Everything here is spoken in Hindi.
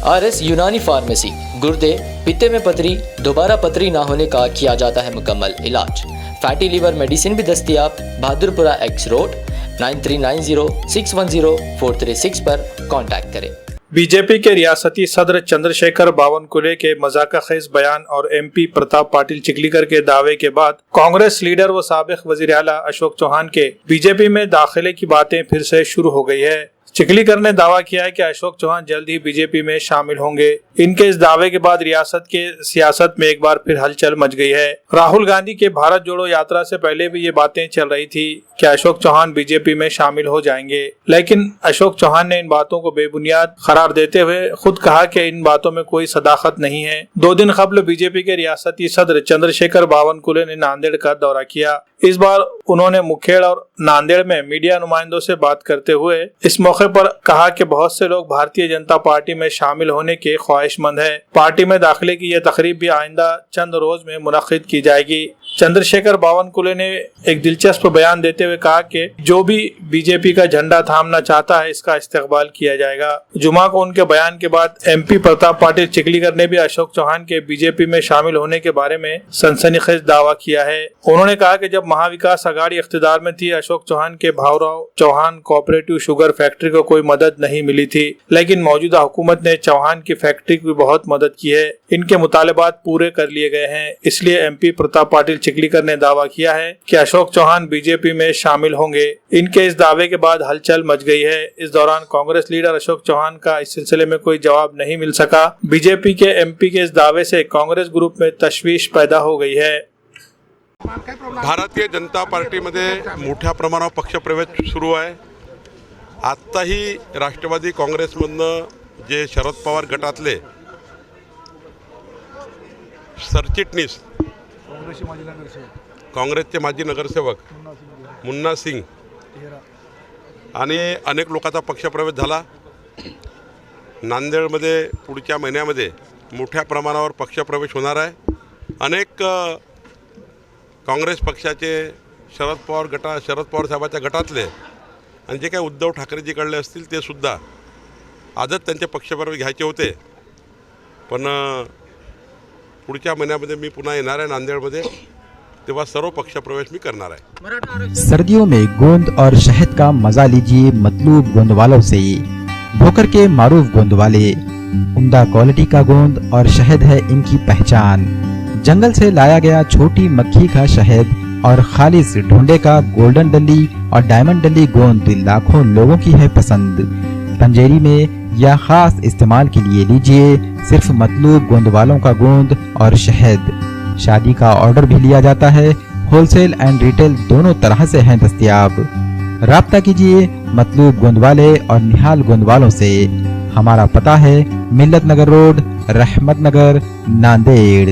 RS यूनानी फार्मेसी, गुर्दे, पित्ते में पथरी, दोबारा पथरी ना होने का किया जाता है मुकम्मल इलाज। फैटी लीवर मेडिसिन भी दस्तयाब। बहादुरपुरा X रोड 9390610436 पर कांटेक्ट करें। बीजेपी के रियासती सदर चंद्रशेखर बावनकुले के मजाकखेज बयान और MP प्रताप पाटिल चिखलीकर के दावे के बाद कांग्रेस लीडर व साबिक वजीर आला अशोक चौहान के बीजेपी में दाखिले की बातें फिर से शुरू हो गई है। चिखलीकर ने दावा किया है कि अशोक चौहान जल्द ही बीजेपी में शामिल होंगे। इनके इस दावे के बाद रियासत के सियासत में एक बार फिर हलचल मच गई है। राहुल गांधी के भारत जोड़ो यात्रा से पहले भी ये बातें चल रही थी कि अशोक चौहान बीजेपी में शामिल हो जाएंगे, लेकिन अशोक चौहान ने इन बातों को बेबुनियाद करार देते हुए खुद कहा कि इन बातों में कोई सदाकत नहीं है। 2 दिन कबल बीजेपी के रियासती सदर चंद्रशेखर बावनकुले ने नांदेड़ का दौरा किया। इस बार उन्होंने मुखेड़ और नांदेड़ में मीडिया नुमाइंदों से बात करते हुए इस मौके पर कहा कि बहुत से लोग भारतीय जनता पार्टी में शामिल होने के ख्वाहिशमंद है। पार्टी में दाखिले की यह तकरीब भी आइंदा चंद रोज में मुनक्किद की जाएगी। चंद्रशेखर बावनकुले ने एक दिलचस्प बयान देते हुए कहा कि जो भी बीजेपी का झंडा थामना चाहता है इसका इस्तेकबाल किया जाएगा। जुमा को उनके बयान के बाद MP प्रताप पाटिल चिखलीकर ने भी अशोक चौहान के बीजेपी में शामिल होने के बारे में सनसनीखेज दावा किया है। उन्होंने कहा कि जब महाविकास आघाड़ी इख्तिदार में थी, अशोक चौहान के Bhaurao Chavan cooperative sugar factory को कोई मदद नहीं मिली थी, लेकिन मौजूदा हुकूमत ने चौहान की फैक्ट्री की बहुत मदद की है। इनके मुतालबात पूरे कर लिए गए हैं। इसलिए MP प्रताप पाटिल चिखलीकर ने दावा किया है कि अशोक चौहान बीजेपी में शामिल होंगे। इनके इस दावे के बाद हलचल मच गई है। इस दौरान कांग्रेस लीडर अशोक चौहान का इस सिलसिले में कोई जवाब नहीं मिल सका। बीजेपी के MP के इस दावे से कांग्रेस ग्रुप में तशवीश पैदा हो गई है। भारतीय जनता पार्टीमध्ये मोठ्या प्रमाणावर पक्षप्रवेश सुरू आहे। आत्ताही राष्ट्रवादी काँग्रेसमधनं जे शरद पवार गटातले सरचिटणीस काँग्रेसचे माजी नगरसेवक मुन्ना सिंग आणि अनेक लोकांचा पक्षप्रवेश झाला। नांदेडमध्ये पुढच्या महिन्यामध्ये मोठ्या प्रमाणावर पक्षप्रवेश होणार आहे। अनेक काँग्रेस पक्षाचे शरद पवार साहेबांच्या गटातले आणि जे काही उद्धव ठाकरेजीकडले असतील ते सुद्धा आजच त्यांचे पक्षप्रवेश घ्यायचे होते, पण पुढच्या महिन्यामध्ये मी पुन्हा येणार आहे नांदेडमध्ये, तेव्हा सर्व पक्षप्रवेश मी करणार आहे। सर्दियों में गोंद और शहद का मजा लीजिए मतलूब गोंद वालों से। भोकर के मारूफ गोंद वाले, उम्दा क्वालिटी का गोंद और शहद है इनकी पहचान। जंगल से लाया गया छोटी मक्खी का शहद और खालिस ढूंढे का गोल्डन डली और डायमंड डली गोंद लाखों लोगों की है पसंद। पंजेरी में या खास इस्तेमाल के लिए लीजिए सिर्फ मतलूब गोंद वालों का गोंद और शहद। शादी का ऑर्डर भी लिया जाता है। होलसेल एंड रिटेल दोनों तरह से हैं दस्तयाब। राब्ता कीजिए मतलूब गोंद वाले और निहाल गोंद वालों से। हमारा पता है मिल्लत नगर रोड, रहमत नगर, नांदेड़।